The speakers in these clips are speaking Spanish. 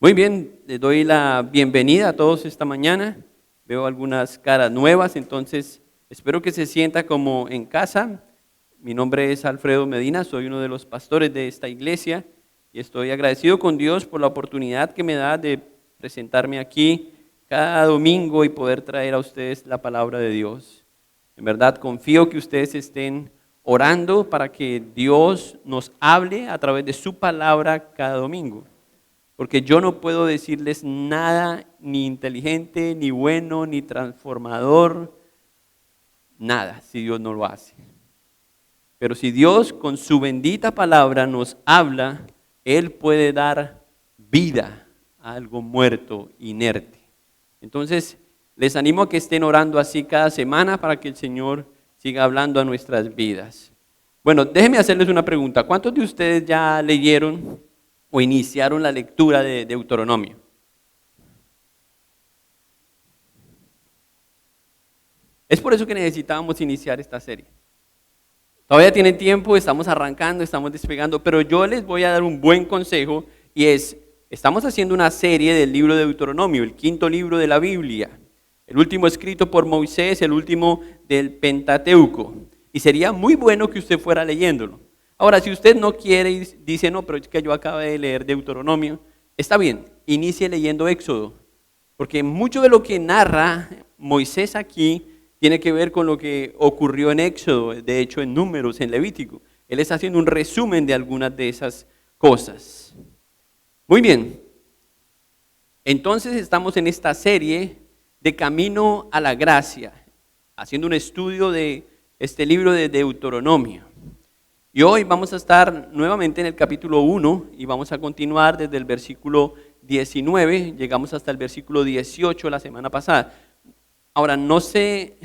Muy bien, les doy la bienvenida a todos esta mañana. Veo algunas caras nuevas, entonces espero que se sienta como en casa. Mi nombre es Alfredo Medina, soy uno de los pastores de esta iglesia y estoy agradecido con Dios por la oportunidad que me da de presentarme aquí cada domingo y poder traer a ustedes la palabra de Dios. En verdad confío que ustedes estén orando para que Dios nos hable a través de su palabra cada domingo. Porque yo no puedo decirles nada ni inteligente, ni bueno, ni transformador, nada, si Dios no lo hace. Pero si Dios con su bendita palabra nos habla, Él puede dar vida a algo muerto, inerte. Entonces, les animo a que estén orando así cada semana para que el Señor siga hablando a nuestras vidas. Bueno, déjenme hacerles una pregunta. ¿Cuántos de ustedes ya leyeron o iniciaron la lectura de Deuteronomio? Es por eso que necesitábamos iniciar esta serie. Todavía tienen tiempo, estamos arrancando, estamos despegando, pero yo les voy a dar un buen consejo y estamos haciendo una serie del libro de Deuteronomio, el quinto libro de la Biblia, el último escrito por Moisés, el último del Pentateuco, y sería muy bueno que usted fuera leyéndolo. Ahora, si usted no quiere y dice, no, pero es que yo acabo de leer Deuteronomio, está bien, inicie leyendo Éxodo, porque mucho de lo que narra Moisés aquí tiene que ver con lo que ocurrió en Éxodo, de hecho en Números, en Levítico. Él está haciendo un resumen de algunas de esas cosas. Muy bien, entonces estamos en esta serie de Camino a la Gracia, haciendo un estudio de este libro de Deuteronomio. Y hoy vamos a estar nuevamente en el capítulo 1 y vamos a continuar desde el versículo 19, llegamos hasta el versículo 18 la semana pasada. Ahora, no se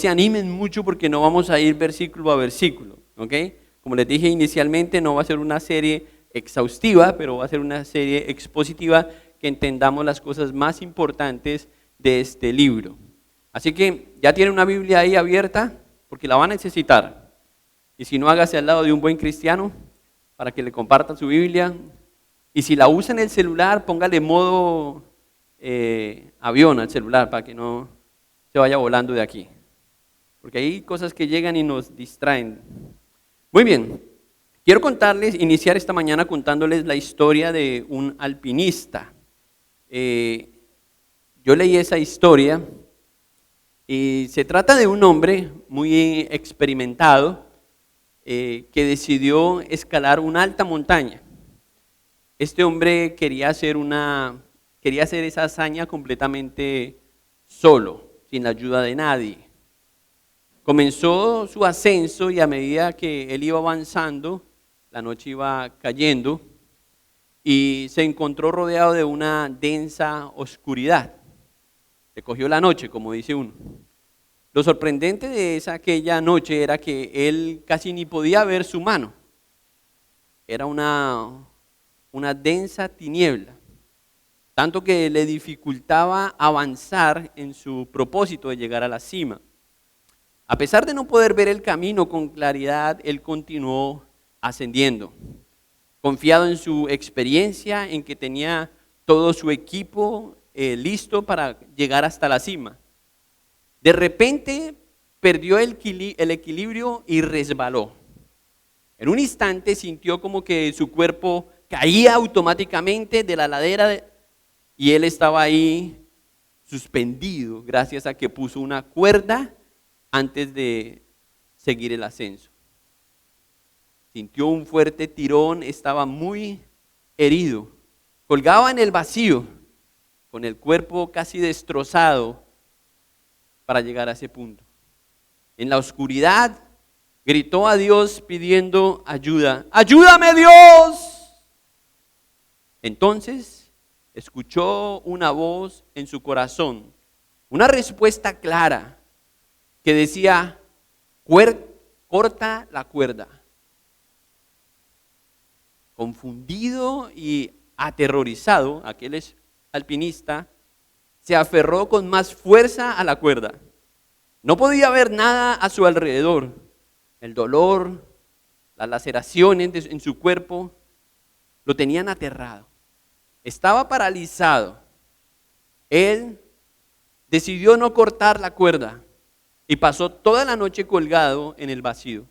animen mucho porque no vamos a ir versículo a versículo, ¿ok? Como les dije inicialmente, no va a ser una serie exhaustiva, pero va a ser una serie expositiva que entendamos las cosas más importantes de este libro. Así que ya tienen una Biblia ahí abierta porque la van a necesitar. Y si no, hágase al lado de un buen cristiano para que le compartan su Biblia. Y si la usa en el celular, póngale modo avión al celular para que no se vaya volando de aquí. Porque hay cosas que llegan y nos distraen. Muy bien, quiero iniciar esta mañana contándoles la historia de un alpinista. Yo leí esa historia y se trata de un hombre muy experimentado que decidió escalar una alta montaña. Este hombre quería hacer esa hazaña completamente solo, sin la ayuda de nadie. Comenzó su ascenso y a medida que él iba avanzando, la noche iba cayendo y se encontró rodeado de una densa oscuridad. Le cogió la noche, como dice uno. Lo sorprendente de aquella noche era que él casi ni podía ver su mano. Era una densa tiniebla, tanto que le dificultaba avanzar en su propósito de llegar a la cima. A pesar de no poder ver el camino con claridad, él continuó ascendiendo, confiado en su experiencia, en que tenía todo su equipo listo para llegar hasta la cima. De repente perdió el equilibrio y resbaló. En un instante sintió como que su cuerpo caía automáticamente de la ladera y él estaba ahí suspendido gracias a que puso una cuerda antes de seguir el ascenso. Sintió un fuerte tirón, estaba muy herido, colgaba en el vacío, con el cuerpo casi destrozado para llegar a ese punto. En la oscuridad gritó a Dios pidiendo ayuda. ¡Ayúdame, Dios! Entonces escuchó una voz en su corazón, una respuesta clara que decía: corta la cuerda. Confundido y aterrorizado, aquel alpinista se aferró con más fuerza a la cuerda. No podía ver nada a su alrededor. El dolor, las laceraciones en su cuerpo lo tenían aterrado. estaba paralizado. Él decidió no cortar la cuerda y pasó toda la noche colgado en el vacío,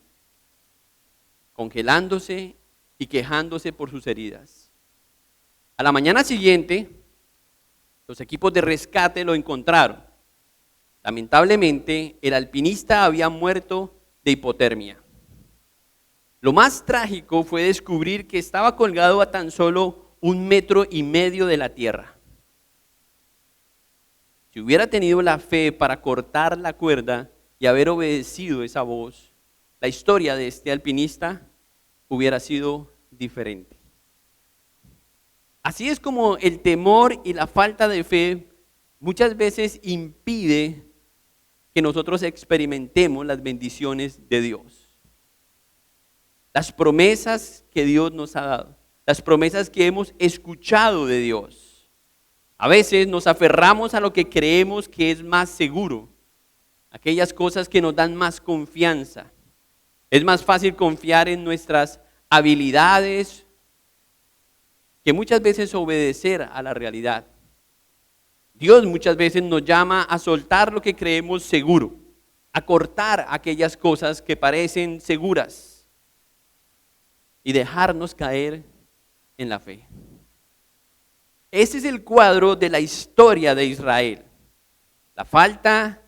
congelándose y quejándose por sus heridas. A la mañana siguiente, los equipos de rescate lo encontraron. Lamentablemente, el alpinista había muerto de hipotermia. Lo más trágico fue descubrir que estaba colgado a tan solo 1,5 metros de la tierra. Si hubiera tenido la fe para cortar la cuerda y haber obedecido esa voz, la historia de este alpinista hubiera sido diferente. Así es como el temor y la falta de fe muchas veces impide que nosotros experimentemos las bendiciones de Dios. Las promesas que Dios nos ha dado, las promesas que hemos escuchado de Dios. A veces nos aferramos a lo que creemos que es más seguro, aquellas cosas que nos dan más confianza. Es más fácil confiar en nuestras habilidades que muchas veces obedecer a la realidad. Dios muchas veces nos llama a soltar lo que creemos seguro, a cortar aquellas cosas que parecen seguras y dejarnos caer en la fe. Ese es el cuadro de la historia de Israel. La falta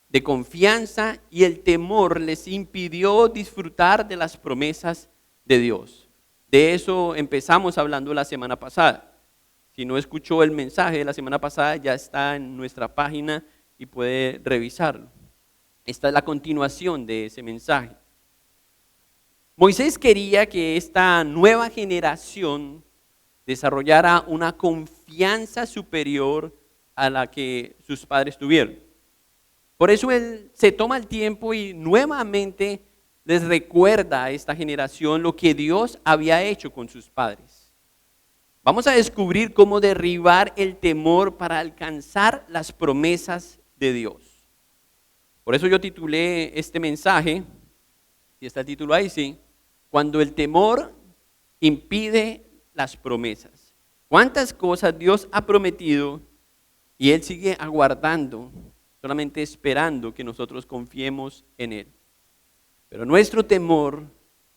de confianza y el temor les impidió disfrutar de las promesas de Dios. De eso empezamos hablando la semana pasada. Si no escuchó el mensaje de la semana pasada, ya está en nuestra página y puede revisarlo. Esta es la continuación de ese mensaje. Moisés quería que esta nueva generación desarrollara una confianza superior a la que sus padres tuvieron. Por eso él se toma el tiempo y nuevamente les recuerda a esta generación lo que Dios había hecho con sus padres. Vamos a descubrir cómo derribar el temor para alcanzar las promesas de Dios. Por eso yo titulé este mensaje, y está el título ahí, sí, cuando el temor impide las promesas. ¿Cuántas cosas Dios ha prometido y Él sigue aguardando, solamente esperando que nosotros confiemos en Él? Pero nuestro temor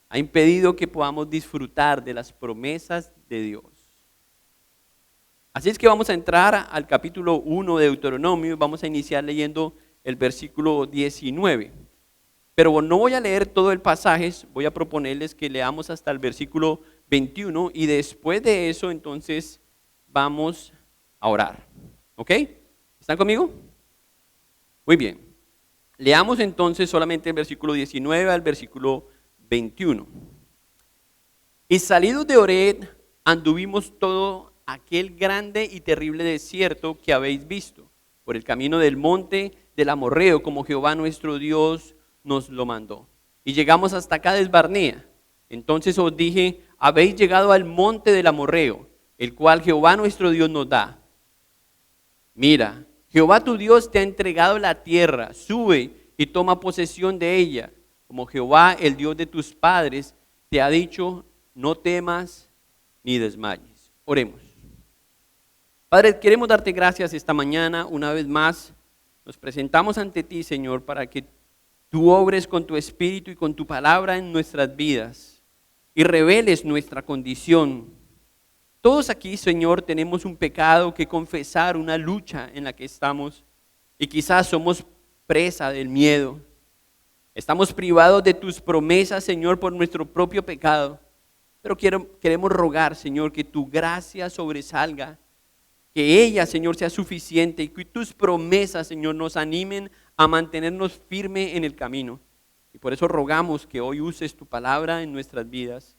ha impedido que podamos disfrutar de las promesas de Dios. Así es que vamos a entrar al capítulo 1 de Deuteronomio y vamos a iniciar leyendo el versículo 19. Pero no voy a leer todo el pasaje, voy a proponerles que leamos hasta el versículo 21 y después de eso entonces vamos a orar. ¿Ok? ¿Están conmigo? Muy bien. Leamos entonces solamente el versículo 19 al versículo 21. Y salidos de Horeb anduvimos todo aquel grande y terrible desierto que habéis visto, por el camino del monte del Amorreo, como Jehová nuestro Dios nos lo mandó. Y llegamos hasta Cades Barnea. Entonces os dije, habéis llegado al monte del Amorreo, el cual Jehová nuestro Dios nos da. Mira, Jehová tu Dios te ha entregado la tierra, sube y toma posesión de ella, como Jehová, el Dios de tus padres, te ha dicho, no temas ni desmayes. Oremos. Padre, queremos darte gracias esta mañana, una vez más, nos presentamos ante ti, Señor, para que tú obres con tu espíritu y con tu palabra en nuestras vidas y reveles nuestra condición. Todos aquí, Señor, tenemos un pecado que confesar, una lucha en la que estamos y quizás somos presa del miedo. Estamos privados de tus promesas, Señor, por nuestro propio pecado. Pero queremos rogar, Señor, que tu gracia sobresalga, que ella, Señor, sea suficiente y que tus promesas, Señor, nos animen a mantenernos firmes en el camino. Y por eso rogamos que hoy uses tu palabra en nuestras vidas.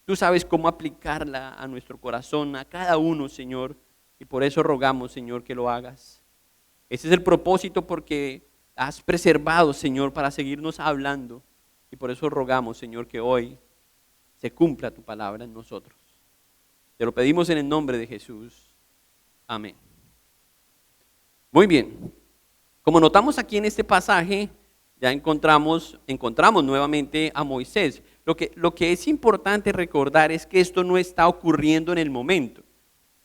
Tú sabes cómo aplicarla a nuestro corazón, a cada uno, Señor. Y por eso rogamos, Señor, que lo hagas. Ese es el propósito porque has preservado, Señor, para seguirnos hablando. Y por eso rogamos, Señor, que hoy se cumpla tu palabra en nosotros. Te lo pedimos en el nombre de Jesús. Amén. Muy bien. Como notamos aquí en este pasaje, ya encontramos nuevamente a Moisés. Lo que es importante recordar es que esto no está ocurriendo en el momento.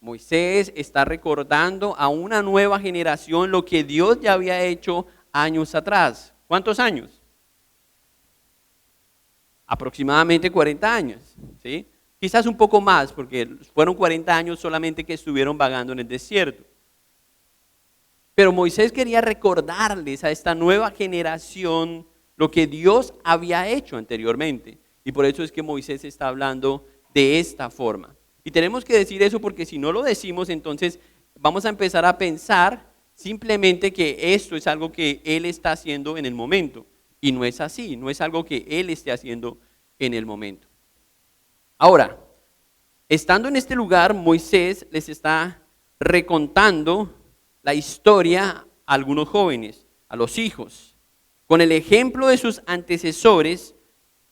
Moisés está recordando a una nueva generación lo que Dios ya había hecho años atrás. ¿Cuántos años? Aproximadamente 40 años, ¿sí? Quizás un poco más, porque fueron 40 años solamente que estuvieron vagando en el desierto. Pero Moisés quería recordarles a esta nueva generación lo que Dios había hecho anteriormente. Y por eso es que Moisés está hablando de esta forma. Y tenemos que decir eso porque si no lo decimos, entonces vamos a empezar a pensar simplemente que esto es algo que Él está haciendo en el momento. Y no es así, no es algo que Él esté haciendo en el momento. Ahora, estando en este lugar, Moisés les está recontando la historia a algunos jóvenes, a los hijos. Con el ejemplo de sus antecesores,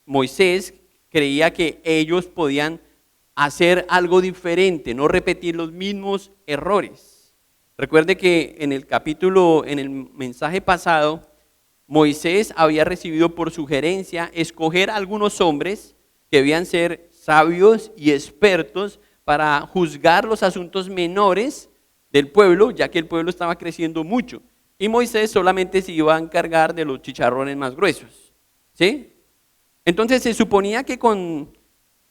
Moisés creía que ellos podían hacer algo diferente, no repetir los mismos errores. Recuerde que en el mensaje pasado, Moisés había recibido por sugerencia escoger a algunos hombres que debían ser sabios y expertos para juzgar los asuntos menores del pueblo, ya que el pueblo estaba creciendo mucho. Y Moisés solamente se iba a encargar de los chicharrones más gruesos, ¿sí? Entonces se suponía que con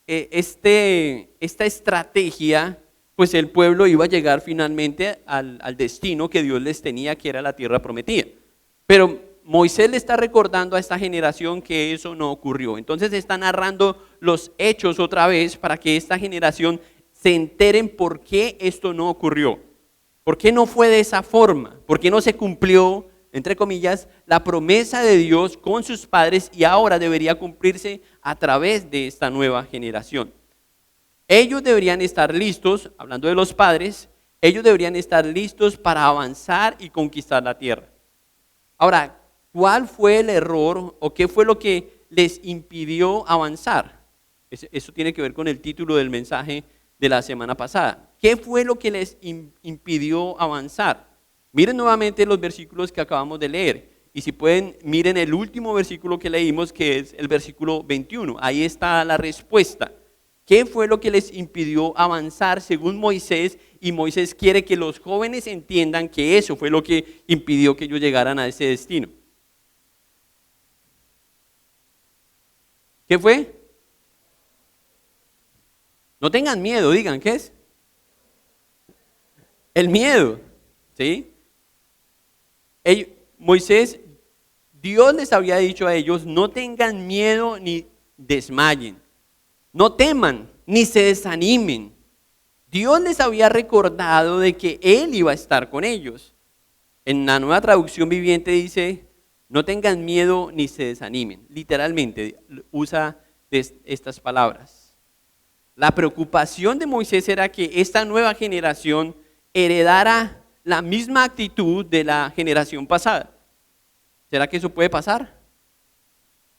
esta estrategia, pues el pueblo iba a llegar finalmente al destino que Dios les tenía, que era la tierra prometida. Pero Moisés le está recordando a esta generación que eso no ocurrió. Entonces está narrando los hechos otra vez para que esta generación se enteren por qué esto no ocurrió. ¿Por qué no fue de esa forma? ¿Por qué no se cumplió, entre comillas, la promesa de Dios con sus padres y ahora debería cumplirse a través de esta nueva generación? Ellos deberían estar listos, hablando de los padres, ellos deberían estar listos para avanzar y conquistar la tierra. Ahora, ¿cuál fue el error o qué fue lo que les impidió avanzar? Eso tiene que ver con el título del mensaje de la semana pasada. ¿Qué fue lo que les impidió avanzar? Miren nuevamente los versículos que acabamos de leer. Y si pueden, miren el último versículo que leímos, que es el versículo 21. Ahí está la respuesta. ¿Qué fue lo que les impidió avanzar según Moisés? Y Moisés quiere que los jóvenes entiendan que eso fue lo que impidió que ellos llegaran a ese destino. ¿Qué fue? No tengan miedo, digan, ¿qué es? El miedo, ¿sí? Moisés, Dios les había dicho a ellos, no tengan miedo ni desmayen, no teman ni se desanimen. Dios les había recordado de que Él iba a estar con ellos. En la Nueva Traducción Viviente dice, no tengan miedo ni se desanimen. Literalmente usa estas palabras. La preocupación de Moisés era que esta nueva generación heredara la misma actitud de la generación pasada. ¿Será que eso puede pasar?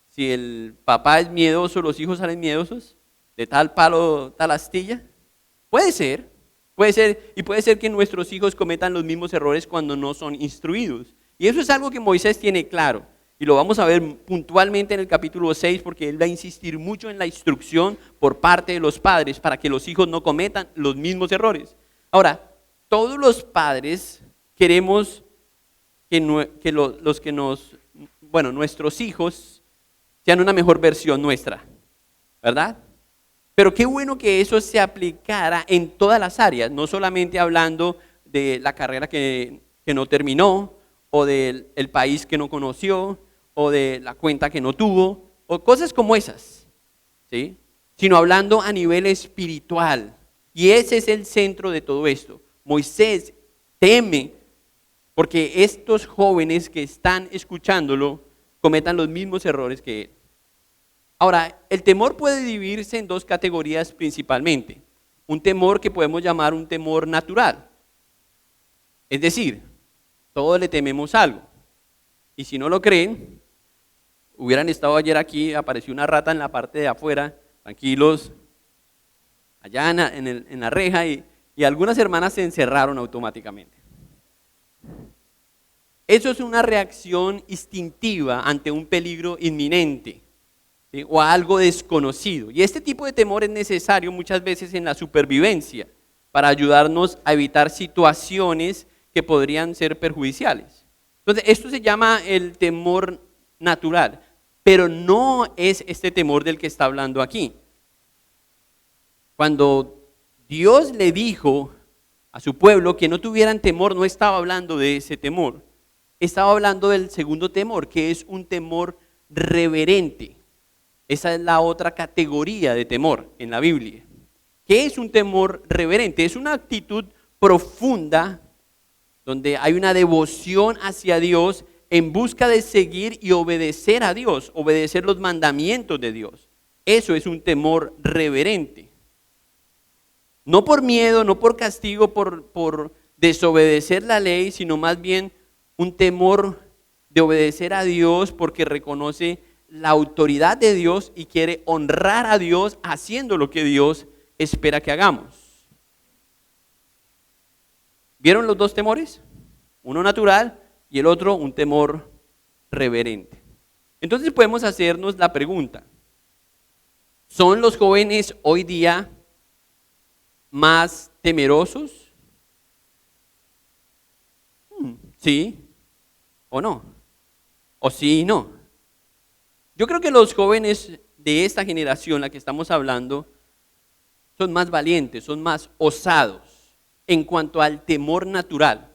Si el papá es miedoso, los hijos salen miedosos, de tal palo, tal astilla. Puede ser, y puede ser que nuestros hijos cometan los mismos errores cuando no son instruidos. Y eso es algo que Moisés tiene claro. Y lo vamos a ver puntualmente en el capítulo 6 porque él va a insistir mucho en la instrucción por parte de los padres para que los hijos no cometan los mismos errores. Ahora, todos los padres queremos que nuestros hijos sean una mejor versión nuestra, ¿verdad? Pero qué bueno que eso se aplicara en todas las áreas, no solamente hablando de la carrera que no terminó, o del país que no conoció, o de la cuenta que no tuvo, o cosas como esas, ¿sí? Sino hablando a nivel espiritual. Y ese es el centro de todo esto. Moisés teme porque estos jóvenes que están escuchándolo cometan los mismos errores que él. Ahora, el temor puede dividirse en dos categorías principalmente. Un temor que podemos llamar un temor natural. Es decir, todos le tememos algo. Y si no lo creen, hubieran estado ayer aquí, apareció una rata en la parte de afuera, tranquilos, allá en la reja, y algunas hermanas se encerraron automáticamente. Eso es una reacción instintiva ante un peligro inminente, ¿sí? O a algo desconocido. Y este tipo de temor es necesario muchas veces en la supervivencia. para ayudarnos a evitar situaciones que podrían ser perjudiciales. Entonces, esto se llama el temor natural, pero no es este temor del que está hablando aquí. Cuando Dios le dijo a su pueblo que no tuvieran temor, no estaba hablando de ese temor. Estaba hablando del segundo temor, que es un temor reverente. Esa es la otra categoría de temor en la Biblia. ¿Qué es un temor reverente? Es una actitud profunda donde hay una devoción hacia Dios en busca de seguir y obedecer a Dios, obedecer los mandamientos de Dios. Eso es un temor reverente. No por miedo, no por castigo, por desobedecer la ley, sino más bien un temor de obedecer a Dios porque reconoce la autoridad de Dios y quiere honrar a Dios haciendo lo que Dios espera que hagamos. ¿Vieron los dos temores? Uno natural y el otro un temor reverente. Entonces podemos hacernos la pregunta: ¿son los jóvenes hoy día más temerosos? ¿Sí o no? ¿O sí y no? Yo creo que los jóvenes de esta generación, la que estamos hablando, son más valientes, son más osados en cuanto al temor natural.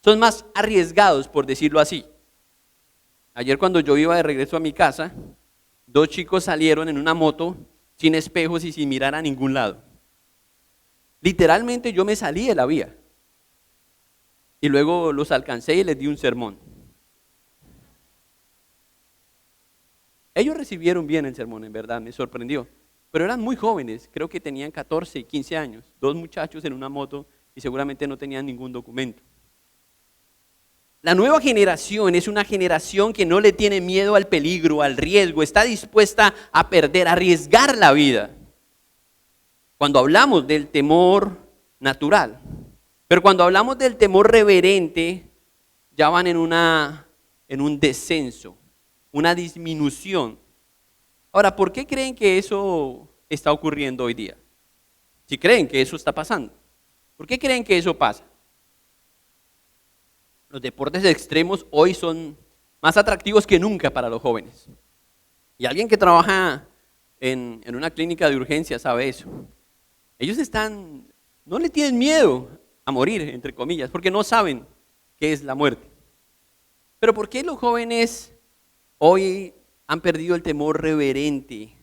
Son más arriesgados, por decirlo así. Ayer cuando yo iba de regreso a mi casa, dos chicos salieron en una moto sin espejos y sin mirar a ningún lado. Literalmente yo me salí de la vía. Y luego los alcancé y les di un sermón. Ellos recibieron bien el sermón, en verdad, me sorprendió. Pero eran muy jóvenes, creo que tenían 14 y 15 años. Dos muchachos en una moto y seguramente no tenían ningún documento. La nueva generación es una generación que no le tiene miedo al peligro, al riesgo, está dispuesta a perder, a arriesgar la vida. Cuando hablamos del temor natural, pero cuando hablamos del temor reverente, ya van en un descenso, una disminución. Ahora, ¿por qué creen que eso está ocurriendo hoy día? Si creen que eso está pasando, ¿por qué creen que eso pasa? Los deportes extremos hoy son más atractivos que nunca para los jóvenes. Y alguien que trabaja en una clínica de urgencia sabe eso. Ellos no le tienen miedo a morir, entre comillas, porque no saben qué es la muerte. Pero ¿por qué los jóvenes hoy han perdido el temor reverente?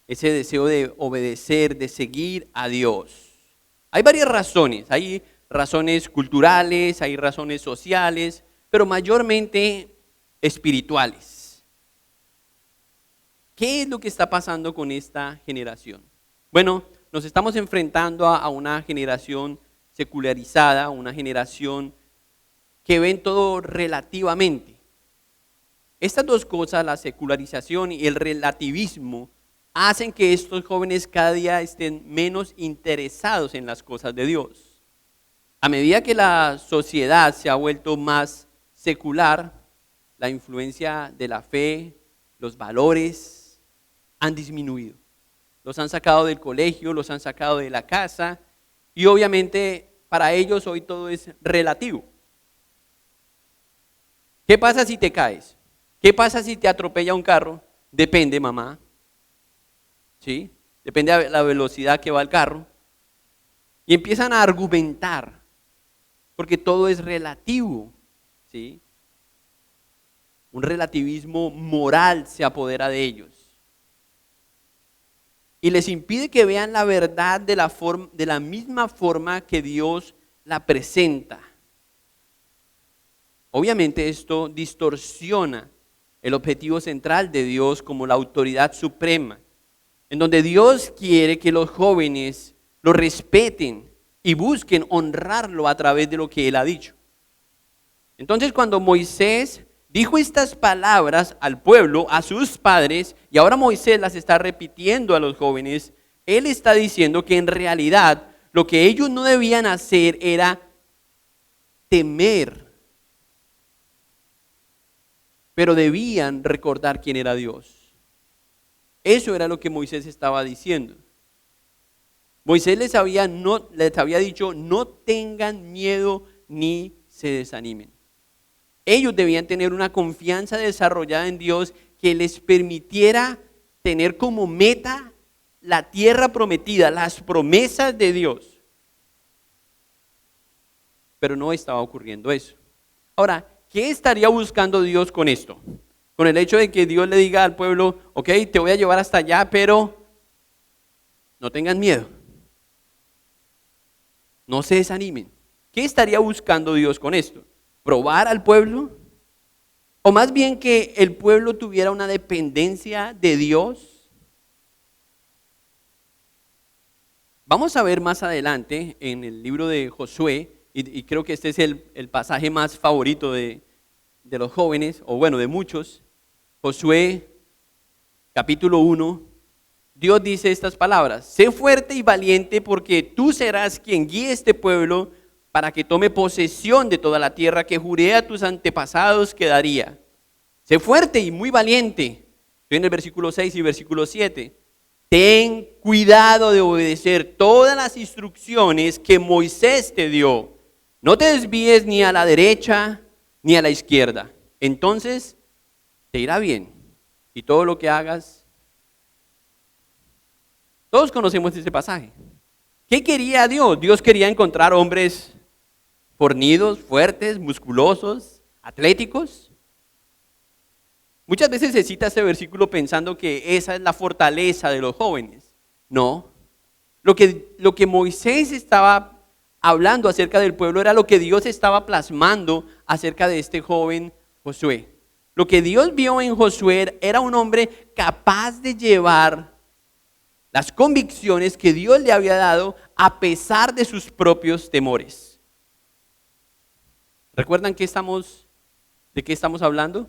Ese deseo de obedecer, de seguir a Dios. Hay varias razones. Hay razones culturales, hay razones sociales, pero mayormente espirituales. ¿Qué es lo que está pasando con esta generación? Bueno, nos estamos enfrentando a una generación secularizada, una generación que ven todo relativamente. Estas dos cosas, la secularización y el relativismo, hacen que estos jóvenes cada día estén menos interesados en las cosas de Dios. A medida que la sociedad se ha vuelto más secular, la influencia de la fe, los valores han disminuido. Los han sacado del colegio, los han sacado de la casa y obviamente para ellos hoy todo es relativo. ¿Qué pasa si te caes? ¿Qué pasa si te atropella un carro? Depende, mamá. ¿Sí? Depende de la velocidad que va el carro. Y empiezan a argumentar, porque todo es relativo. ¿Sí? Un relativismo moral se apodera de ellos. Y les impide que vean la verdad de la misma forma que Dios la presenta. Obviamente esto distorsiona el objetivo central de Dios como la autoridad suprema, en donde Dios quiere que los jóvenes lo respeten y busquen honrarlo a través de lo que Él ha dicho. Entonces cuando Moisés dijo estas palabras al pueblo, a sus padres, y ahora Moisés las está repitiendo a los jóvenes, él está diciendo que en realidad lo que ellos no debían hacer era temer, pero debían recordar quién era Dios. Eso era lo que Moisés estaba diciendo. Moisés les había dicho, no tengan miedo ni se desanimen. Ellos debían tener una confianza desarrollada en Dios que les permitiera tener como meta la tierra prometida, las promesas de Dios. Pero no estaba ocurriendo eso. Ahora, ¿qué estaría buscando Dios con esto? Con el hecho de que Dios le diga al pueblo, ok, te voy a llevar hasta allá, pero no tengan miedo. No se desanimen. ¿Qué estaría buscando Dios con esto? ¿Probar al pueblo? ¿O más bien que el pueblo tuviera una dependencia de Dios? Vamos a ver más adelante en el libro de Josué, y creo que este es el pasaje más favorito de los jóvenes, o bueno, de muchos. Josué, capítulo 1, Dios dice estas palabras: sé fuerte y valiente, porque tú serás quien guíe este pueblo para que tome posesión de toda la tierra que juré a tus antepasados que daría. Sé fuerte y muy valiente. Estoy en el versículo 6 y versículo 7. Ten cuidado de obedecer todas las instrucciones que Moisés te dio. No te desvíes ni a la derecha ni a la izquierda. Entonces te irá bien y todo lo que hagas. Todos conocemos este pasaje. ¿Qué quería Dios? Dios quería encontrar hombres fornidos, fuertes, musculosos, atléticos. Muchas veces se cita este versículo pensando que esa es la fortaleza de los jóvenes. No. Lo que Moisés estaba hablando acerca del pueblo era lo que Dios estaba plasmando acerca de este joven Josué. Lo que Dios vio en Josué era un hombre capaz de llevar las convicciones que Dios le había dado a pesar de sus propios temores. ¿Recuerdan de qué estamos hablando?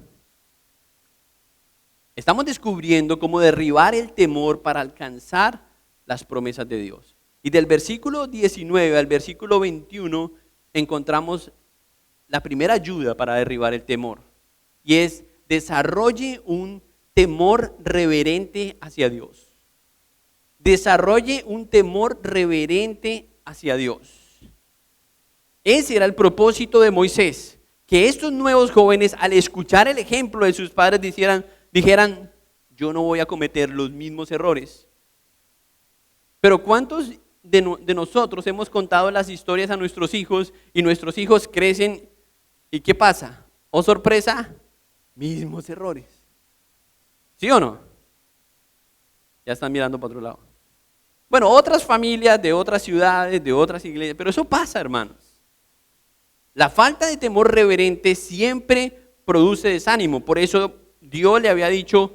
Estamos descubriendo cómo derribar el temor para alcanzar las promesas de Dios. Y del versículo 19 al versículo 21 encontramos la primera ayuda para derribar el temor. Y es: desarrolle un temor reverente hacia Dios. Desarrolle un temor reverente hacia Dios. Ese era el propósito de Moisés, que estos nuevos jóvenes, al escuchar el ejemplo de sus padres, dijeran, yo no voy a cometer los mismos errores. Pero ¿cuántos de nosotros hemos contado las historias a nuestros hijos y nuestros hijos crecen y qué pasa? Oh sorpresa, mismos errores. ¿Sí o no? Ya están mirando para otro lado. Bueno, otras familias de otras ciudades, de otras iglesias, pero eso pasa, hermanos. La falta de temor reverente siempre produce desánimo. Por eso Dios le había dicho,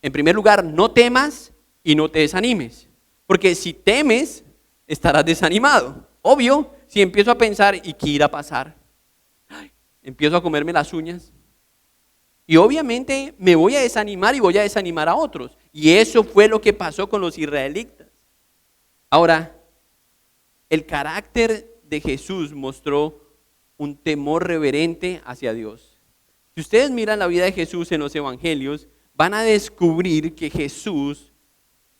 en primer lugar, no temas y no te desanimes. Porque si temes, estarás desanimado. Obvio, si empiezo a pensar, ¿y qué irá a pasar? Ay, empiezo a comerme las uñas. Y obviamente me voy a desanimar y voy a desanimar a otros. Y eso fue lo que pasó con los israelitas. Ahora, el carácter de Jesús mostró un temor reverente hacia Dios. Si ustedes miran la vida de Jesús en los evangelios, van a descubrir que Jesús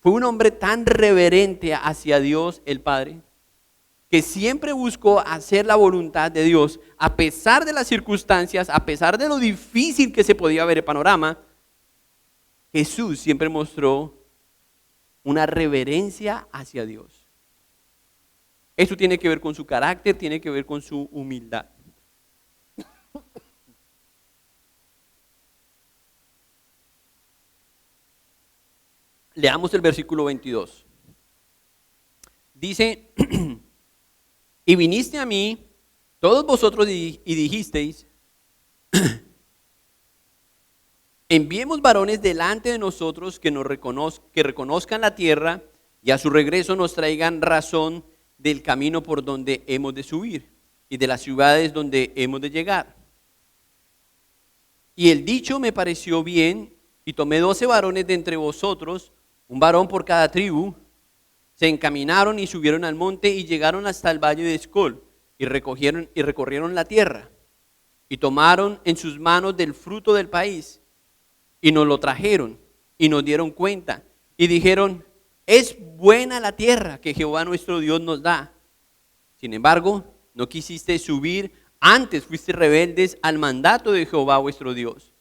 fue un hombre tan reverente hacia Dios el Padre, que siempre buscó hacer la voluntad de Dios, a pesar de las circunstancias, a pesar de lo difícil que se podía ver el panorama. Jesús siempre mostró una reverencia hacia Dios. Eso tiene que ver con su carácter, tiene que ver con su humildad. Leamos el versículo 22. Dice, y viniste a mí, todos vosotros, y dijisteis, enviemos varones delante de nosotros que reconozcan la tierra y a su regreso nos traigan razón del camino por donde hemos de subir y de las ciudades donde hemos de llegar. Y el dicho me pareció bien, y tomé 12 varones de entre vosotros, un varón por cada tribu. Se encaminaron y subieron al monte y llegaron hasta el valle de Escol y recorrieron la tierra y tomaron en sus manos del fruto del país y nos lo trajeron y nos dieron cuenta y dijeron, Es buena la tierra que Jehová nuestro Dios nos da. Sin embargo, no quisiste subir, antes fuiste rebeldes al mandato de Jehová vuestro Dios.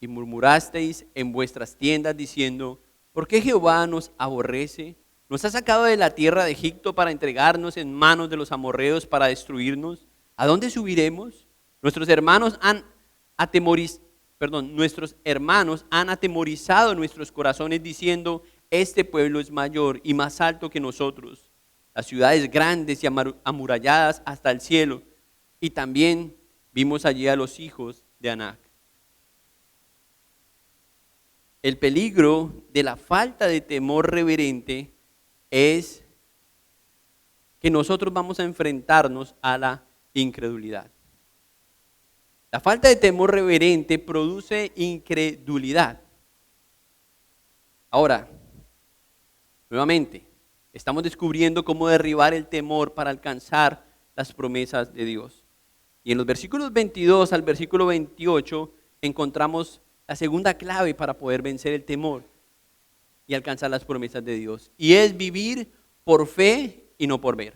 Y murmurasteis en vuestras tiendas diciendo, ¿por qué Jehová nos aborrece? ¿Nos ha sacado de la tierra de Egipto para entregarnos en manos de los amorreos para destruirnos? ¿A dónde subiremos? Nuestros hermanos han atemorizado nuestros corazones diciendo, este pueblo es mayor y más alto que nosotros. Las ciudades grandes y amuralladas hasta el cielo. Y también vimos allí a los hijos de Anac. El peligro de la falta de temor reverente es que nosotros vamos a enfrentarnos a la incredulidad. La falta de temor reverente produce incredulidad. Ahora, nuevamente, estamos descubriendo cómo derribar el temor para alcanzar las promesas de Dios. Y en los versículos 22 al versículo 28 encontramos la segunda clave para poder vencer el temor y alcanzar las promesas de Dios. Y es vivir por fe y no por ver.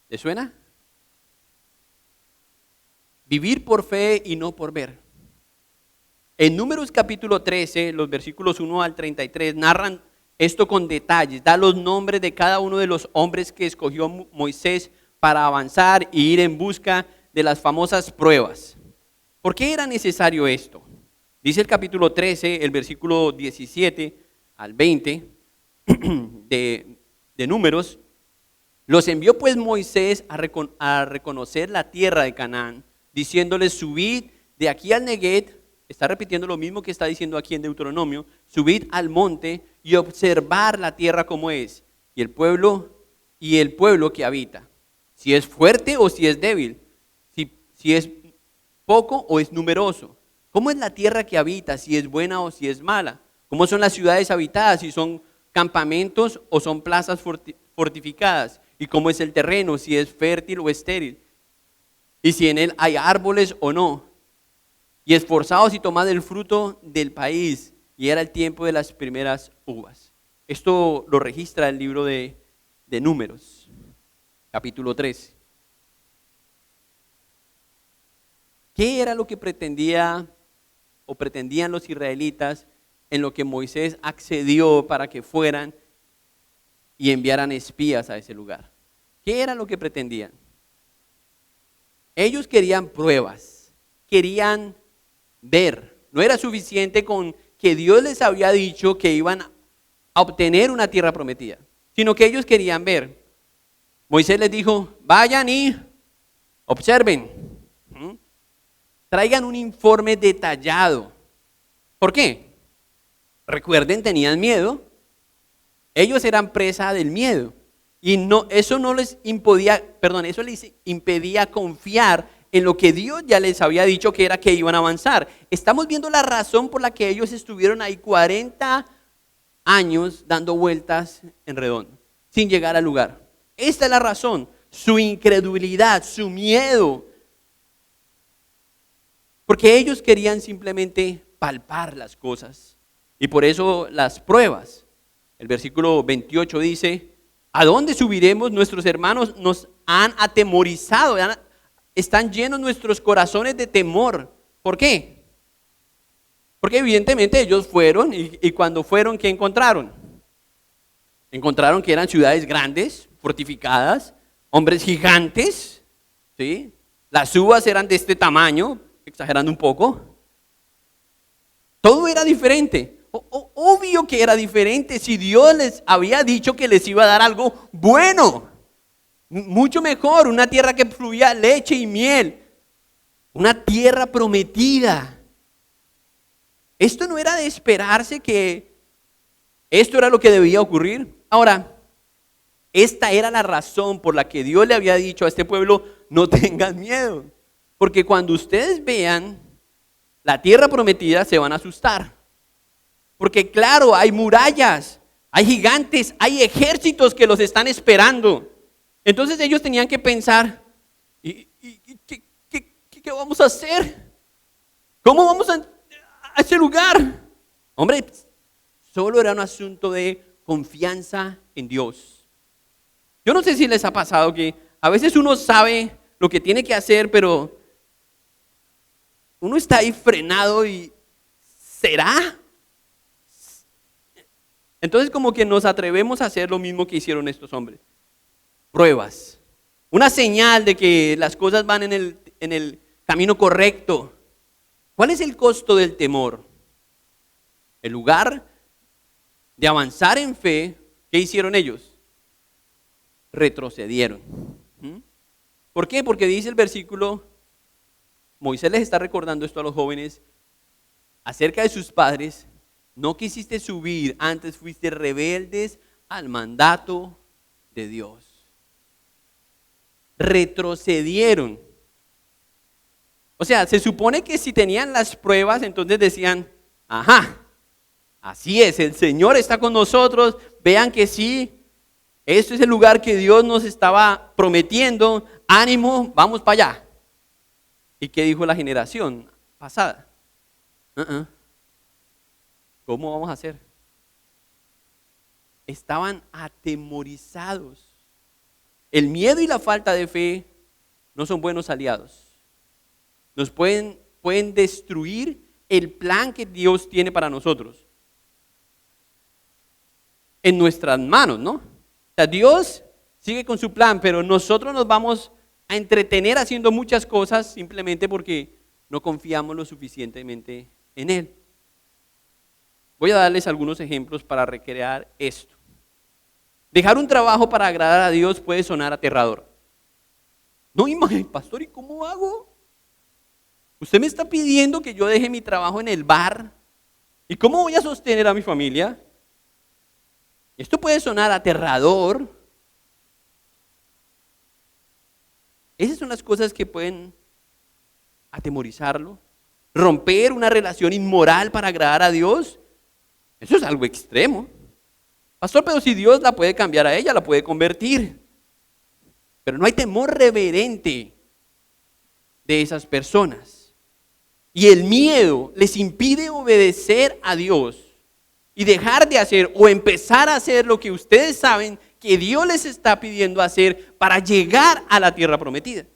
¿Le suena? Vivir por fe y no por ver. En Números capítulo 13, los versículos 1 al 33 narran esto con detalles. Da los nombres de cada uno de los hombres que escogió Moisés para avanzar y ir en busca de las famosas pruebas. ¿Por qué era necesario esto? Dice el capítulo 13, el versículo 17 al 20 de Números. Los envió pues Moisés a reconocer la tierra de Canaán, diciéndoles, subid de aquí al Neguet, está repitiendo lo mismo que está diciendo aquí en Deuteronomio, subid al monte y observar la tierra como es, y el pueblo que habita, si es fuerte o si es débil, si es poco o es numeroso. ¿Cómo es la tierra que habita? Si es buena o si es mala. ¿Cómo son las ciudades habitadas? Si son campamentos o son plazas fortificadas. ¿Y cómo es el terreno? Si es fértil o estéril. Y si en él hay árboles o no. Y esforzaos y tomad el fruto del país. Y era el tiempo de las primeras uvas. Esto lo registra el libro de Números, capítulo 13. ¿Qué era lo que pretendían los israelitas en lo que Moisés accedió para que fueran y enviaran espías a ese lugar? ¿Qué era lo que pretendían? Ellos querían pruebas, querían ver. No era suficiente con que Dios les había dicho que iban a obtener una tierra prometida, sino que ellos querían ver. Moisés les dijo, vayan y observen. Traigan un informe detallado. ¿Por qué? Recuerden, tenían miedo. Ellos eran presa del miedo. Y eso les impedía confiar en lo que Dios ya les había dicho que era que iban a avanzar. Estamos viendo la razón por la que ellos estuvieron ahí 40 años dando vueltas en redondo, sin llegar al lugar. Esta es la razón, su incredulidad, su miedo. Porque ellos querían simplemente palpar las cosas. Y por eso las pruebas. El versículo 28 dice, ¿a dónde subiremos? Nuestros hermanos nos han atemorizado, están llenos nuestros corazones de temor. ¿Por qué? Porque evidentemente ellos fueron y cuando fueron, ¿qué encontraron? Encontraron que eran ciudades grandes, fortificadas, hombres gigantes, ¿sí? Las uvas eran de este tamaño, exagerando un poco. Todo era diferente. Obvio que era diferente si Dios les había dicho que les iba a dar algo bueno, mucho mejor, una tierra que fluía leche y miel, una tierra prometida. Esto no era de esperarse que esto era lo que debía ocurrir. Ahora, esta era la razón por la que Dios le había dicho a este pueblo, no tengan miedo. Porque cuando ustedes vean la tierra prometida se van a asustar. Porque claro, hay murallas, hay gigantes, hay ejércitos que los están esperando. Entonces ellos tenían que pensar, ¿qué vamos a hacer? ¿Cómo vamos a ese lugar? Hombre, Solo era un asunto de confianza en Dios. Yo no sé si les ha pasado que a veces uno sabe lo que tiene que hacer, pero uno está ahí frenado y ¿será? Entonces como que nos atrevemos a hacer lo mismo que hicieron estos hombres. Pruebas. Una señal de que las cosas van en el camino correcto. ¿Cuál es el costo del temor? En lugar de avanzar en fe, ¿qué hicieron ellos? Retrocedieron. ¿Mm? ¿Por qué? Porque dice el versículo, Moisés les está recordando esto a los jóvenes acerca de sus padres. No quisiste subir, antes fuiste rebeldes al mandato de Dios. Retrocedieron. O sea, se supone que si tenían las pruebas, entonces decían, ajá, así es, el Señor está con nosotros, vean que sí, esto es el lugar que Dios nos estaba prometiendo, ánimo, vamos para allá. ¿Y qué dijo la generación pasada? ¿Cómo vamos a hacer? Estaban atemorizados. El miedo y la falta de fe no son buenos aliados. Nos pueden destruir el plan que Dios tiene para nosotros. En nuestras manos, ¿no? O sea, Dios sigue con su plan, pero nosotros nos vamos a entretener haciendo muchas cosas simplemente porque no confiamos lo suficientemente en Él. Voy a darles algunos ejemplos para recrear esto. Dejar un trabajo para agradar a Dios puede sonar aterrador. No, imagínate, pastor, ¿y cómo hago? Usted me está pidiendo que yo deje mi trabajo en el bar. ¿Y cómo voy a sostener a mi familia? Esto puede sonar aterrador. Esas son las cosas que pueden atemorizarlo. Romper una relación inmoral para agradar a Dios. Eso es algo extremo. Pastor, pero si Dios la puede cambiar a ella, la puede convertir. Pero no hay temor reverente de esas personas. Y el miedo les impide obedecer a Dios y dejar de hacer o empezar a hacer lo que ustedes saben que Dios les está pidiendo hacer para llegar a la tierra prometida.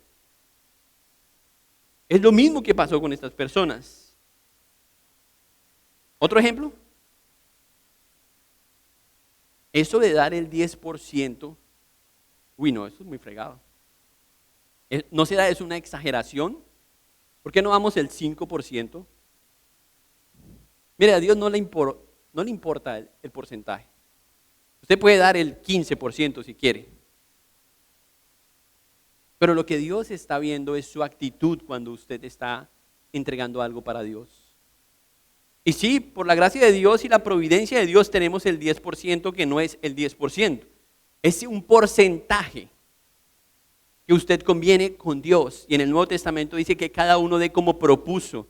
Es lo mismo que pasó con estas personas. ¿Otro ejemplo? Eso de dar el 10%, uy no, eso es muy fregado. ¿No será eso una exageración? ¿Por qué no damos el 5%? Mire, a Dios no le importa el porcentaje. Usted puede dar el 15% si quiere. Pero lo que Dios está viendo es su actitud cuando usted está entregando algo para Dios. Y sí, por la gracia de Dios y la providencia de Dios tenemos el 10% que no es el 10%. Es un porcentaje que usted conviene con Dios. Y en el Nuevo Testamento dice que cada uno dé como propuso.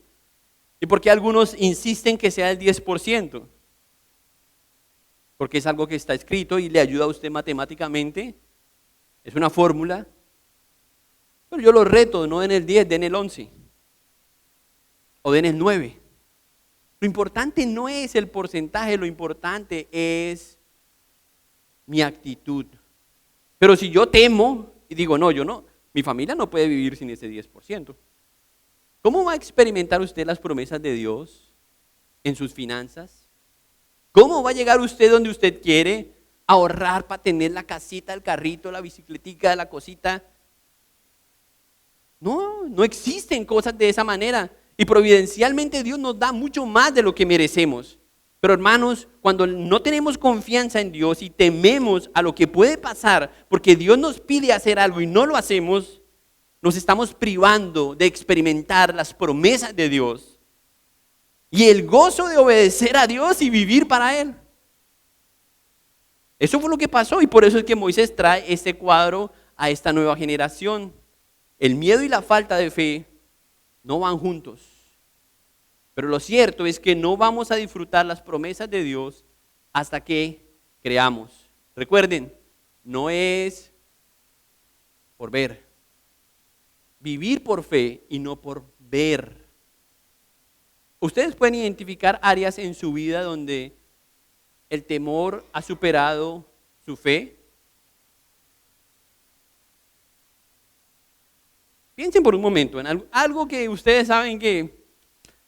¿Y por qué algunos insisten que sea el 10%? Porque es algo que está escrito y le ayuda a usted matemáticamente. Es una fórmula. Pero yo lo reto, no den el 10, den el 11. O den el 9. Lo importante no es el porcentaje, lo importante es mi actitud. Pero si yo temo y digo, no, yo no, mi familia no puede vivir sin ese 10%. ¿Cómo va a experimentar usted las promesas de Dios en sus finanzas? ¿Cómo va a llegar usted donde usted quiere ahorrar para tener la casita, el carrito, la bicicletica, la cosita? No existen cosas de esa manera. Y providencialmente Dios nos da mucho más de lo que merecemos. Pero hermanos, cuando no tenemos confianza en Dios y tememos a lo que puede pasar, porque Dios nos pide hacer algo y no lo hacemos, nos estamos privando de experimentar las promesas de Dios y el gozo de obedecer a Dios y vivir para Él. Eso fue lo que pasó y por eso es que Moisés trae este cuadro a esta nueva generación. El miedo y la falta de fe no van juntos. Pero lo cierto es que no vamos a disfrutar las promesas de Dios hasta que creamos. Recuerden, no es por ver. Vivir por fe y no por ver. Ustedes pueden identificar áreas en su vida donde el temor ha superado su fe? Piensen por un momento en algo que ustedes saben que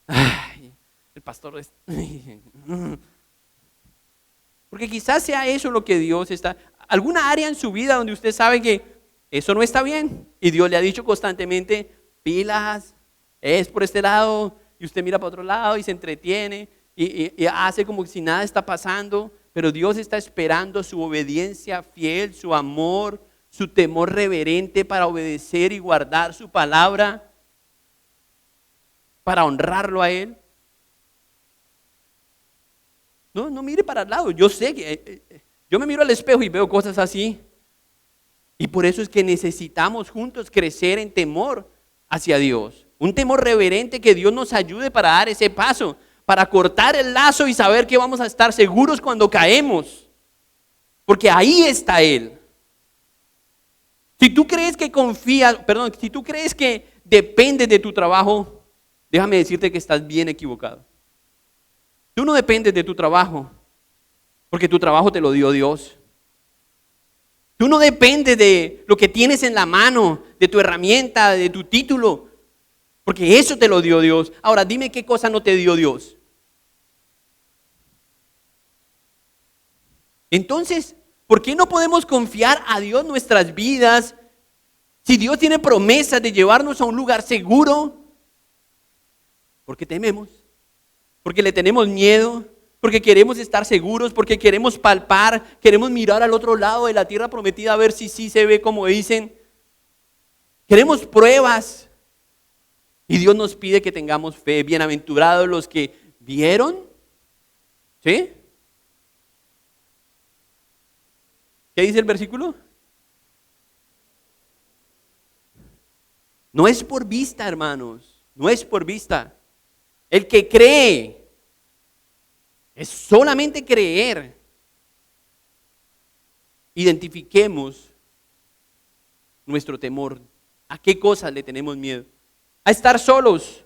ay, el pastor es... Porque quizás sea eso lo que Dios está... Alguna área en su vida donde usted sabe que eso no está bien. Y Dios le ha dicho constantemente, pilas, es por este lado. Y usted mira para otro lado y se entretiene y hace como si nada está pasando. Pero Dios está esperando su obediencia fiel, su amor, su temor reverente para obedecer y guardar su palabra, para honrarlo a Él. No mire para el lado. Yo sé que yo me miro al espejo y veo cosas así. Y por eso es que necesitamos juntos crecer en temor hacia Dios. Un temor reverente que Dios nos ayude para dar ese paso, para cortar el lazo y saber que vamos a estar seguros cuando caemos. Porque ahí está Él. Si tú crees que si tú crees que depende de tu trabajo, déjame decirte que estás bien equivocado. Tú no dependes de tu trabajo, porque tu trabajo te lo dio Dios. Tú no dependes de lo que tienes en la mano, de tu herramienta, de tu título, porque eso te lo dio Dios. Ahora dime qué cosa no te dio Dios. Entonces, ¿por qué no podemos confiar a Dios nuestras vidas? Si Dios tiene promesas de llevarnos a un lugar seguro, ¿por qué tememos? Porque le tenemos miedo, porque queremos estar seguros, porque queremos palpar, queremos mirar al otro lado de la tierra prometida a ver si sí se ve como dicen. Queremos pruebas. Y Dios nos pide que tengamos fe. Bienaventurados los que vieron. ¿Sí? ¿Qué dice el versículo? No es por vista, hermanos. No es por vista. El que cree es solamente creer. Identifiquemos nuestro temor. ¿A qué cosas le tenemos miedo? A estar solos.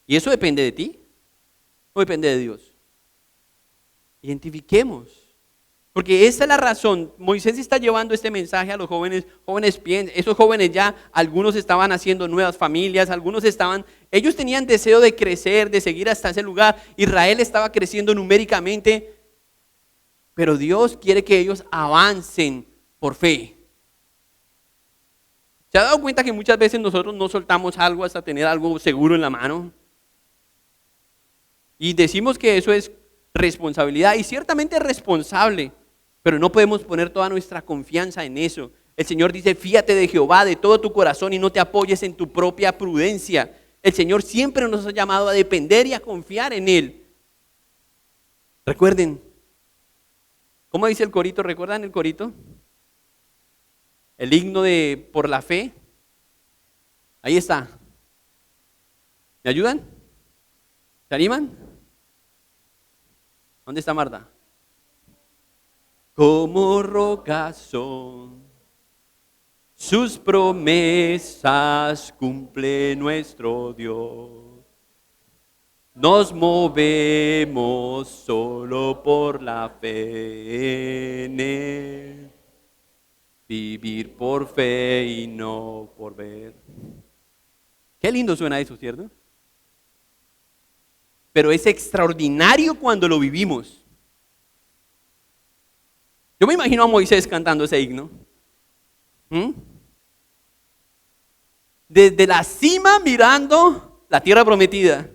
¿Y eso depende de ti? ¿O depende de Dios? Identifiquemos. Porque esa es la razón. Moisés está llevando este mensaje a los jóvenes. Jóvenes, esos jóvenes ya, algunos estaban haciendo nuevas familias, ellos tenían deseo de crecer, de seguir hasta ese lugar. Israel estaba creciendo numéricamente, pero Dios quiere que ellos avancen por fe. ¿Se ha dado cuenta que muchas veces nosotros no soltamos algo hasta tener algo seguro en la mano? Y decimos que eso es responsabilidad, y ciertamente es responsable. Pero no podemos poner toda nuestra confianza en eso. El Señor dice, fíate de Jehová de todo tu corazón y no te apoyes en tu propia prudencia. El Señor siempre nos ha llamado a depender y a confiar en Él. Recuerden, ¿cómo dice el corito? ¿Recuerdan el corito? El himno de por la fe. Ahí está. ¿Me ayudan? ¿Se animan? ¿Dónde está Marta? Como rocas son, sus promesas cumple nuestro Dios. Nos movemos solo por la fe en Él. Vivir por fe y no por ver. Qué lindo suena eso, ¿cierto? Pero es extraordinario cuando lo vivimos. Yo me imagino a Moisés cantando ese himno. Desde la cima mirando la tierra prometida.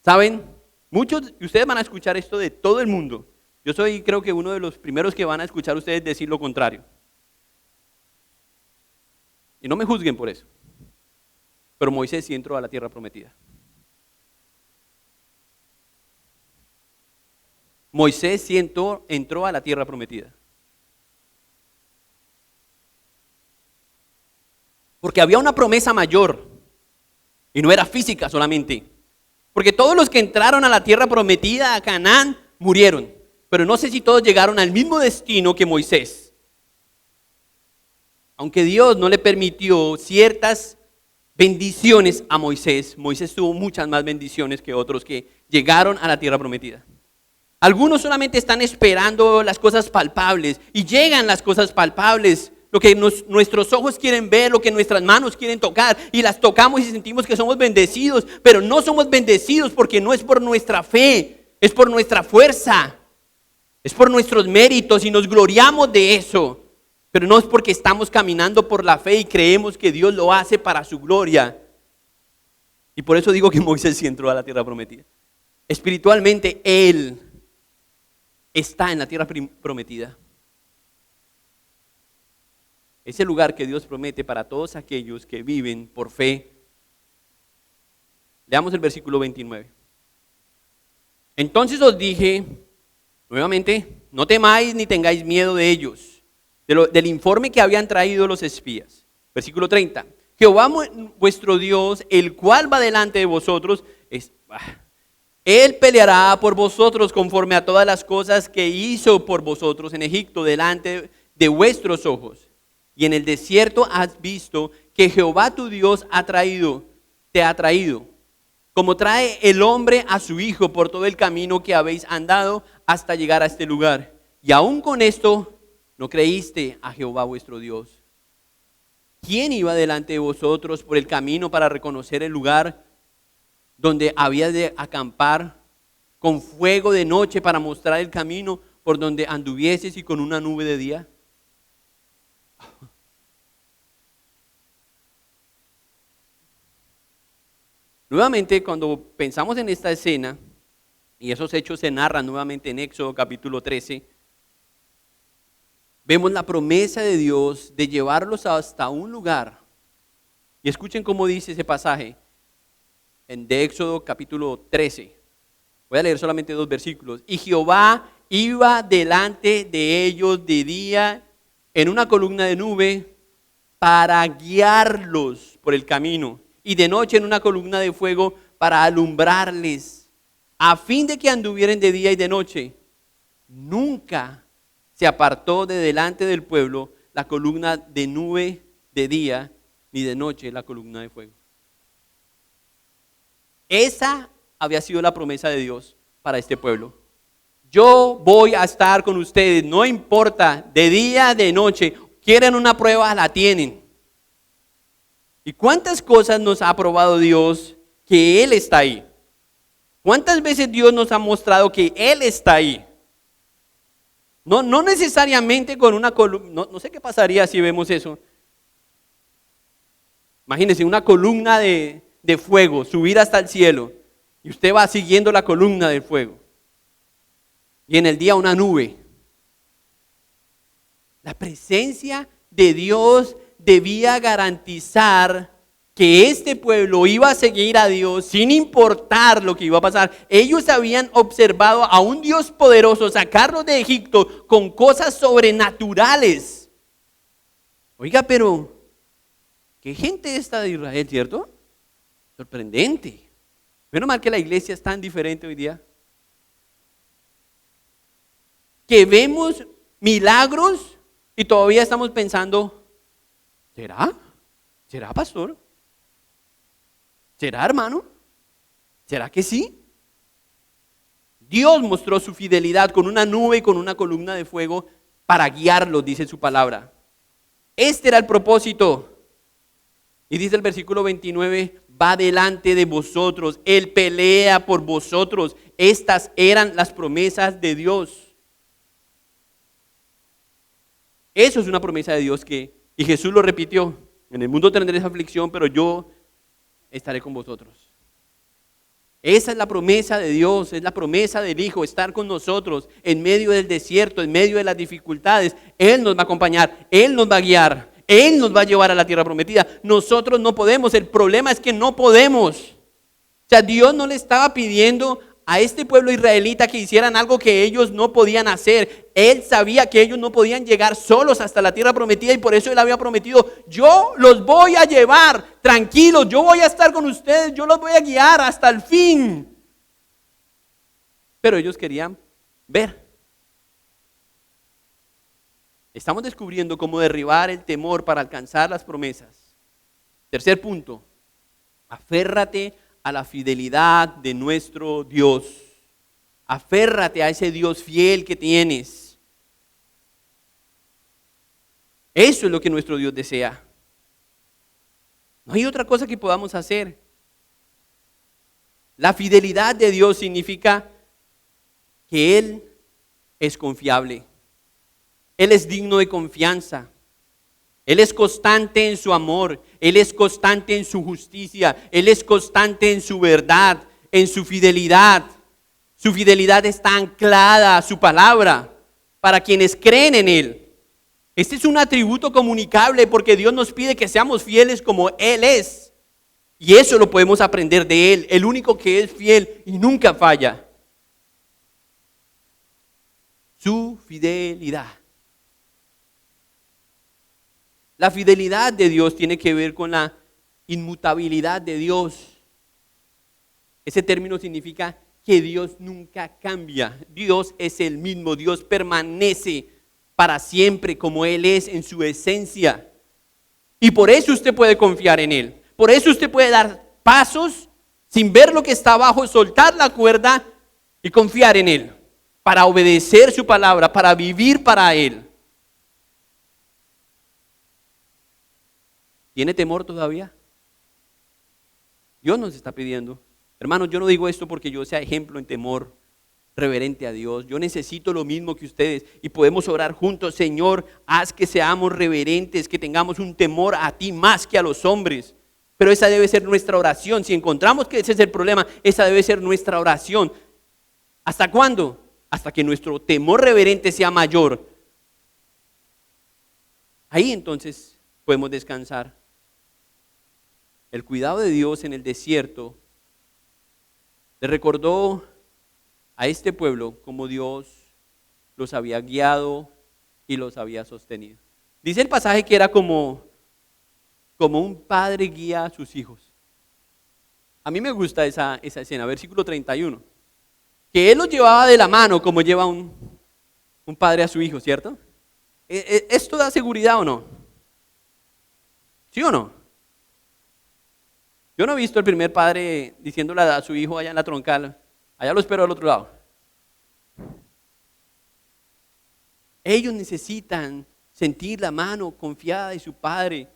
¿Saben? Muchos de ustedes van a escuchar esto de todo el mundo. Yo soy, creo que uno de los primeros que van a escuchar ustedes decir lo contrario. Y no me juzguen por eso. Pero Moisés sí entró a la tierra prometida. Moisés sí entró a la tierra prometida. Porque había una promesa mayor. Y no era física solamente. Porque todos los que entraron a la tierra prometida, a Canaán, murieron. Pero no sé si todos llegaron al mismo destino que Moisés. Aunque Dios no le permitió ciertas bendiciones a Moisés, Moisés tuvo muchas más bendiciones que otros que llegaron a la tierra prometida. Algunos solamente están esperando las cosas palpables y llegan las cosas palpables, lo que nuestros ojos quieren ver, lo que nuestras manos quieren tocar, y las tocamos y sentimos que somos bendecidos, pero no somos bendecidos porque no es por nuestra fe, es por nuestra fuerza, es por nuestros méritos y nos gloriamos de eso, pero no es porque estamos caminando por la fe y creemos que Dios lo hace para su gloria. Y por eso digo que Moisés sí entró a la tierra prometida. Espiritualmente él está en la tierra prometida. Ese lugar que Dios promete para todos aquellos que viven por fe. Leamos el versículo 29. Entonces os dije, nuevamente, no temáis ni tengáis miedo de ellos, del informe que habían traído los espías. Versículo 30. Jehová vuestro Dios, el cual va delante de vosotros, Él peleará por vosotros conforme a todas las cosas que hizo por vosotros en Egipto delante de vuestros ojos. Y en el desierto has visto que Jehová tu Dios te ha traído, como trae el hombre a su hijo por todo el camino que habéis andado hasta llegar a este lugar. Y aún con esto no creíste a Jehová vuestro Dios. ¿Quién iba delante de vosotros por el camino para reconocer el lugar donde había de acampar, con fuego de noche para mostrar el camino por donde anduvieses y con una nube de día? Nuevamente, cuando pensamos en esta escena, y esos hechos se narran nuevamente en Éxodo capítulo 13, vemos la promesa de Dios de llevarlos hasta un lugar. Y escuchen cómo dice ese pasaje de Éxodo capítulo 13. Voy a leer solamente 2 versículos. Y Jehová iba delante de ellos de día en una columna de nube para guiarlos por el camino, y de noche en una columna de fuego para alumbrarles, a fin de que anduvieren de día y de noche. Nunca se apartó de delante del pueblo la columna de nube de día, ni de noche la columna de fuego. Esa había sido la promesa de Dios para este pueblo. Yo voy a estar con ustedes, no importa, de día, de noche. Quieren una prueba, la tienen. ¿Y cuántas cosas nos ha probado Dios que Él está ahí? ¿Cuántas veces Dios nos ha mostrado que Él está ahí? No necesariamente con una columna, no sé qué pasaría si vemos eso. Imagínense una columna de fuego, subir hasta el cielo, y usted va siguiendo la columna del fuego. Y en el día una nube. La presencia de Dios debía garantizar que este pueblo iba a seguir a Dios sin importar lo que iba a pasar. Ellos habían observado a un Dios poderoso sacarlos de Egipto con cosas sobrenaturales. Oiga, pero ¿qué gente esta de Israel, cierto? Sorprendente. Menos mal que la iglesia es tan diferente hoy día. Que vemos milagros y todavía estamos pensando, ¿será? ¿Será, pastor? ¿Será, hermano? ¿Será que sí? Dios mostró su fidelidad con una nube y con una columna de fuego para guiarlos, dice su palabra. Este era el propósito. Y dice el versículo 29, va delante de vosotros, Él pelea por vosotros. Estas eran las promesas de Dios. Eso es una promesa de Dios y Jesús lo repitió. En el mundo tendréis aflicción, pero yo estaré con vosotros. Esa es la promesa de Dios, es la promesa del Hijo, estar con nosotros en medio del desierto, en medio de las dificultades. Él nos va a acompañar, Él nos va a guiar, Él nos va a llevar a la tierra prometida. Nosotros no podemos, el problema es que no podemos. O sea, Dios no le estaba pidiendo a este pueblo israelita que hicieran algo que ellos no podían hacer. Él sabía que ellos no podían llegar solos hasta la tierra prometida y por eso Él había prometido, yo los voy a llevar, tranquilos, yo voy a estar con ustedes, yo los voy a guiar hasta el fin. Pero ellos querían ver. Estamos descubriendo cómo derribar el temor para alcanzar las promesas. Tercer punto, aférrate a la fidelidad de nuestro Dios. Aférrate a ese Dios fiel que tienes. Eso es lo que nuestro Dios desea. No hay otra cosa que podamos hacer. La fidelidad de Dios significa que Él es confiable. Él es digno de confianza. Él es constante en su amor. Él es constante en su justicia. Él es constante en su verdad, en su fidelidad. Su fidelidad está anclada a su palabra para quienes creen en Él. Este es un atributo comunicable porque Dios nos pide que seamos fieles como Él es. Y eso lo podemos aprender de Él, el único que es fiel y nunca falla. Su fidelidad. La fidelidad de Dios tiene que ver con la inmutabilidad de Dios. Ese término significa que Dios nunca cambia. Dios es el mismo. Dios permanece para siempre como Él es en su esencia. Y por eso usted puede confiar en Él. Por eso usted puede dar pasos sin ver lo que está abajo, soltar la cuerda y confiar en Él. Para obedecer su palabra, para vivir para Él. ¿Tiene temor todavía? Dios nos está pidiendo. Hermanos, yo no digo esto porque yo sea ejemplo en temor reverente a Dios. Yo necesito lo mismo que ustedes y podemos orar juntos. Señor, haz que seamos reverentes, que tengamos un temor a ti más que a los hombres. Pero esa debe ser nuestra oración. Si encontramos que ese es el problema, esa debe ser nuestra oración. ¿Hasta cuándo? Hasta que nuestro temor reverente sea mayor. Ahí entonces podemos descansar. El cuidado de Dios en el desierto le recordó a este pueblo como Dios los había guiado y los había sostenido. Dice el pasaje que era como un padre guía a sus hijos. A mí me gusta esa escena, versículo 31. Que Él los llevaba de la mano como lleva un padre a su hijo, ¿cierto? ¿Esto da seguridad o no? ¿Sí o no? Yo no he visto al primer padre diciéndole a su hijo allá en la troncal, allá lo espero al otro lado. Ellos necesitan sentir la mano confiada de su padre.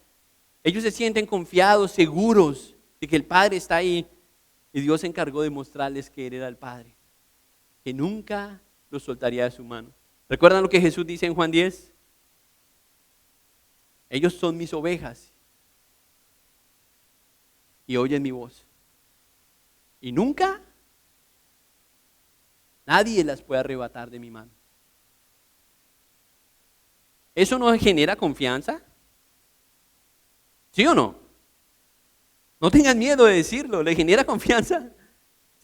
Ellos se sienten confiados, seguros de que el padre está ahí. Y Dios se encargó de mostrarles que Él era el padre, que nunca los soltaría de su mano. ¿Recuerdan lo que Jesús dice en Juan 10? Ellos son mis ovejas y oyen mi voz. Y nunca nadie las puede arrebatar de mi mano. ¿Eso no genera confianza? ¿Sí o no? No tengan miedo de decirlo, ¿le genera confianza?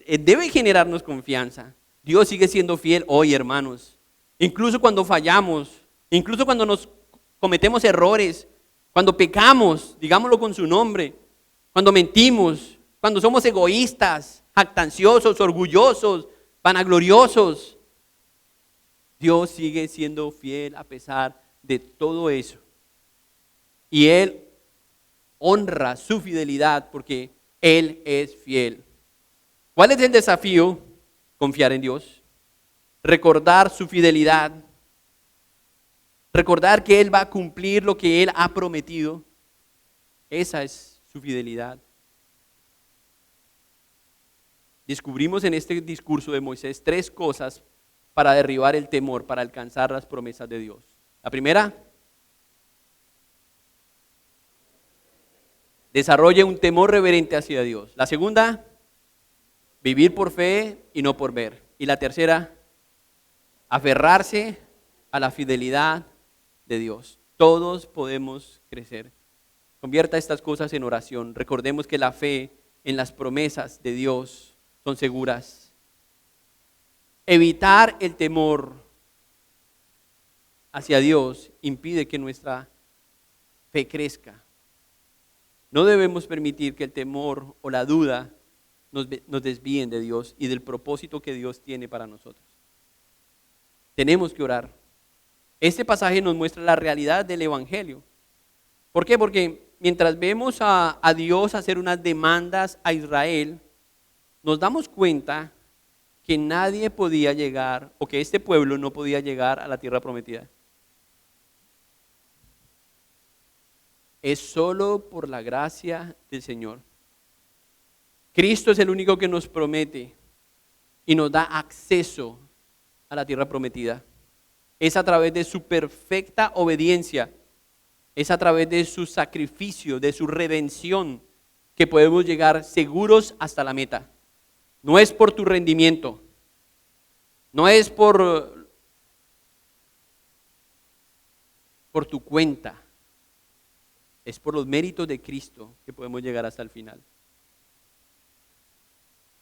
Debe generarnos confianza. Dios sigue siendo fiel hoy, hermanos. Incluso cuando fallamos, incluso cuando nos cometemos errores, cuando pecamos, digámoslo con su nombre, cuando mentimos, cuando somos egoístas, jactanciosos, orgullosos, vanagloriosos, Dios sigue siendo fiel a pesar de todo eso. Y Él honra su fidelidad porque Él es fiel. ¿Cuál es el desafío? Confiar en Dios, recordar su fidelidad, recordar que Él va a cumplir lo que Él ha prometido. Esa es su fidelidad. Descubrimos en este discurso de Moisés 3 cosas para derribar el temor, para alcanzar las promesas de Dios. La primera, desarrolle un temor reverente hacia Dios. La segunda, vivir por fe y no por ver. Y la tercera, aferrarse a la fidelidad de Dios. Todos podemos crecer. Convierta estas cosas en oración. Recordemos que la fe en las promesas de Dios son seguras. Evitar el temor hacia Dios impide que nuestra fe crezca. No debemos permitir que el temor o la duda nos desvíen de Dios y del propósito que Dios tiene para nosotros. Tenemos que orar. Este pasaje nos muestra la realidad del Evangelio. ¿Por qué? Porque mientras vemos a Dios hacer unas demandas a Israel, nos damos cuenta que nadie podía llegar, o que este pueblo no podía llegar a la tierra prometida. Es solo por la gracia del Señor. Cristo es el único que nos promete y nos da acceso a la tierra prometida. Es a través de su perfecta obediencia, es a través de su sacrificio, de su redención, que podemos llegar seguros hasta la meta. No es por tu rendimiento, no es por tu cuenta, es por los méritos de Cristo que podemos llegar hasta el final.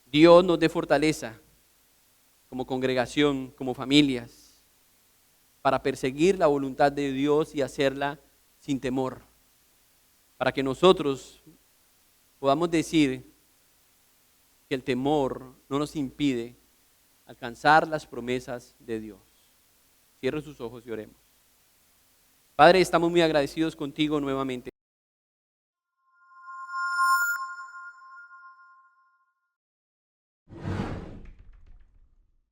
Dios nos dé fortaleza como congregación, como familias, para perseguir la voluntad de Dios y hacerla sin temor, para que nosotros podamos decir que el temor no nos impide alcanzar las promesas de Dios. Cierre sus ojos y oremos. Padre, estamos muy agradecidos contigo nuevamente.